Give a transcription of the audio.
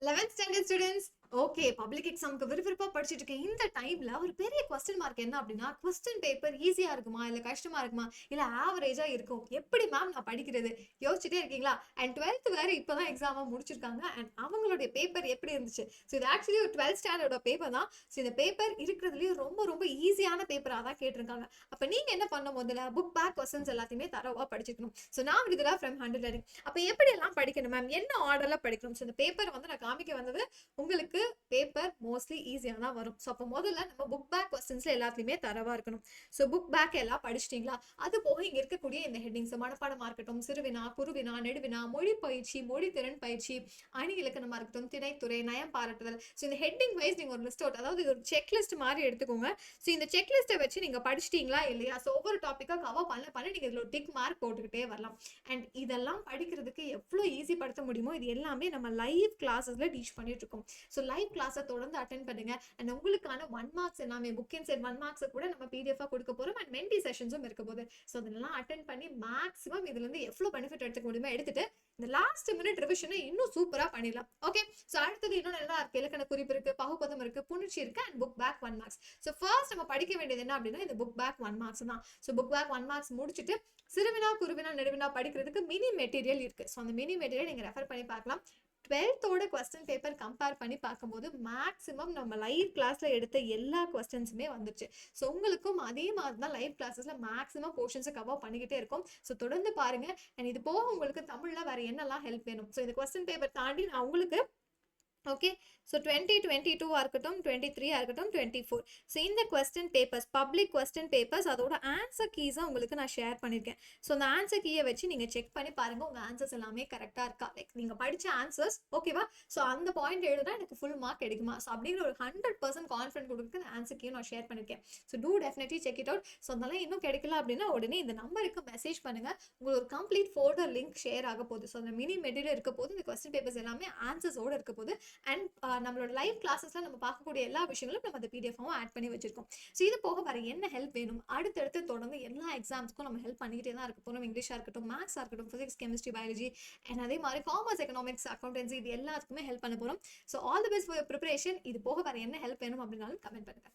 11th standard students, okay public எக்ஸாமுக்கு விறுவிறுப்பா படிச்சுட்டு இருக்கேன். இந்த டைம்ல ஒரு பெரிய கொஸ்டின் மார்க் என்ன அப்படின்னா, கொஸ்டின் பேப்பர் ஈஸியா இருக்குமா இல்ல கஷ்டமா இருக்குமா இல்ல ஆவரேஜா இருக்கும், எப்படி மேம் நான் படிக்கிறது யோசிச்சுட்டே இருக்கீங்களா? அண்ட் 12th வேற இப்பதான் எக்ஸாமா முடிச்சிருக்காங்க. அண்ட் அவங்களுடைய பேப்பர் எப்படி இருந்துச்சு? ஸோ இது ஆக்சுவலி ஒரு 12th ஸ்டாண்டர்டோட பேப்பர் தான். ஸோ இந்த பேப்பர் இருக்கிறதுலயே ரொம்ப ரொம்ப ஈஸியான பேப்பரா தான் கேட்டிருக்காங்க. அப்ப நீங்க என்ன பண்ண முதல்ல புக் பேக் கொஸ்டின்ஸ் எல்லாத்தையுமே தரவா படிச்சுக்கணும். ஸோ நான் விடுதலா ஃப்ரம் 100 learning. அப்ப எப்படி எல்லாம் படிக்கணும் மேம், என்ன ஆர்டர்ல படிக்கணும்? ஸோ இந்த பேப்பர் வந்து நான் காமிக்க வந்தது உங்களுக்கு பேப்பர் மோஸ்ட்லி ஈஸியா தான் வரும். ஸோ அப்போ முதல்ல நம்ம புக் பேக் கொஸ்டின்ஸ்ல எல்லாத்துலயுமே தரவா இருக்கணும். ஸோ புக் பேக் எல்லாம் படிச்சிட்டீங்களா? அது போக இங்க இருக்கக்கூடிய இந்த ஹெட்டிங்ஸ் மனப்பாடமா இருக்கட்டும், சிறுவினா, குறுவினா, நெடுவினா, மொழி பயிற்சி, மொழி திறன் பயிற்சி, அணி இலக்கணமா இருக்கட்டும், திணைத்துறை, நயம் பாராட்டுதல். ஸோ இந்த ஹெட்டிங் வைஸ் நீங்க ஒரு லிஸ்ட் அவுட், அதாவது ஒரு செக்லிஸ்ட் மாதிரி எடுத்துக்கோங்க. ஸோ இந்த செக்லிஸ்ட்டை வச்சு நீங்க படிச்சிட்டீங்களா இல்லையா? ஸோ ஒவ்வொரு டாப்பிக்கா கவர் பண்ண நீங்க இதுல ஒரு டிக் மார்க் போட்டுக்கிட்டே வரலாம். அண்ட் இதெல்லாம் படிக்கிறதுக்கு எவ்வளவு ஈஸி படுத்த முடியுமோ இது எல்லாமே நம்ம லைவ் கிளாஸஸ்ல டீச் பண்ணிட்டு இருக்கோம். ஸோ லைவ் கிளாஸை தொடர்ந்து அட்டென்ட் பண்ணுங்க. அண்ட் உங்களுக்கான 1 மார்க்ஸ் எல்லாமே புக் இன் செட் 1 மார்க்ஸ் கூட நம்ம பிடிஎஃப் கொடுக்க போறோம். அண்ட் மென்டி செஷன்ஸும் இருக்க போகுது. ஸோ அதெல்லாம் அட்டென்ட் பண்ணி மேக்ஸிமம் இதுல இருந்து எவ்வளவு பெனிஃபிட் எடுத்துக்க முடியுமோ எடுத்துட்டு இந்த லாஸ்ட் மினிட் ரிவிஷனை இன்னும் சூப்பரா பண்ணிடலாம். ஓகே, ஸோ அடுத்தது இன்னும் நல்லா இருக்கு. இலக்கண குறிப்பு இருக்கு, பகுப்பதம் இருக்கு, புணர்ச்சி இருக்கு, and book back 1 marks. So first நம்ம படிக்க வேண்டியது என்ன அப்படின்னா இந்த புக் பேக் 1 மார்க்ஸ் தான். ஸோ புக் பேக் 1 மார்க்ஸ் முடிச்சுட்டு சிறுவினா, குருவினா, நெடுவினா படிக்கிறதுக்கு மினி மெட்டீரியல் இருக்கு. ஸோ அந்த மினி மெட்டீரியல் நீங்க ரெஃபர் பண்ணி பார்க்கலாம். 12th கொஸ்டின் பேப்பர் கம்பேர் பண்ணி பார்க்கும்போது மேக்ஸிமம் நம்ம லைவ் கிளாஸ்ல எடுத்த எல்லா கொஸ்டின்ஸுமே வந்துச்சு. ஸோ உங்களுக்கும் அதே மாதிரி தான் லைவ் கிளாஸஸ்ல மேக்ஸிமம் போர்ஷன்ஸை கவர் பண்ணிக்கிட்டே இருக்கும். ஸோ தொடர்ந்து பாருங்க. அண்ட் இது போக உங்களுக்கு தமிழ்ல வேற என்னெல்லாம் ஹெல்ப் வேணும், ஸோ இந்த கொஸ்டின் பேப்பர் தாண்டி நான் உங்களுக்கு ஓகே, ஸோ 2022 இருக்கட்டும், 23 இருக்கட்டும், 24. ஸோ இந்த question papers public question papers அதோட ஆன்சர் கீஸை உங்களுக்கு நான் ஷேர் பண்ணியிருக்கேன். ஸோ அந்த ஆன்சர் கீயை வச்சு நீங்கள் செக் பண்ணி பாருங்க உங்கள் ஆன்சர்ஸ் எல்லாமே கரெக்டாக இருக்கா. லைக் நீங்கள் படித்த ஆன்சர்ஸ் ஓகேவா? ஸோ அந்த பாயிண்ட் எழுதுனா எனக்கு ஃபுல் மார்க் கிடைக்குமா? ஸோ அப்படிங்கிற ஒரு 100% கான்ஃபிடன்ட் கொடுக்குறது அந்த ஆன்சர் கீயை நான் ஷேர் பண்ணியிருக்கேன். So do definitely check it out. So அதெல்லாம் இன்னும் கிடைக்கல அப்படின்னா உடனே இந்த நம்பருக்கு மெசேஜ் பண்ணுங்க. உங்களுக்கு ஒரு கம்ப்ளீட் ஃபோல்டர் லிங்க் ஷேர் ஆக போகுது. ஸோ அந்த மினி மெட்டீரியல் இருக்க போது, இந்த கொஸ்டின் பேப்பர்ஸ் எல்லாமே ஆன்சர்ஸோடு இருக்க போது. அண்ட் நம்மளோட லைவ் கிளாஸஸ்ல நம்ம பார்க்கக்கூடிய எல்லா விஷயங்களும் நம்ம அந்த பிடிஎஃபாவும் ஆட் பண்ணி வச்சிருக்கோம். ஸோ இது போக வேற என்ன ஹெல்ப் வேணும்? அடுத்தடுத்து தொடர்ந்து எல்லா எக்ஸாம்ஸ்க்கும் நம்ம ஹெல்ப் பண்ணிக்கிட்டே தான் இருக்க போகிறோம். இங்கிலீஷாக இருக்கட்டும், மேக்ஸாக இருக்கட்டும், ஃபிசிக்ஸ், கெமிஸ்ட்ரி, பயாலஜி, அண்ட் அதே மாதிரி காமர்ஸ், எக்கனாமிக்ஸ், அக்கௌண்டன்சி, இது எல்லாத்துக்குமே ஹெல்ப் பண்ண போகிறோம். So all the best for your preparation. இது போக வேற என்ன ஹெல்ப் வேணும் அப்படின்னாலும் கமெண்ட் பண்ணுங்க.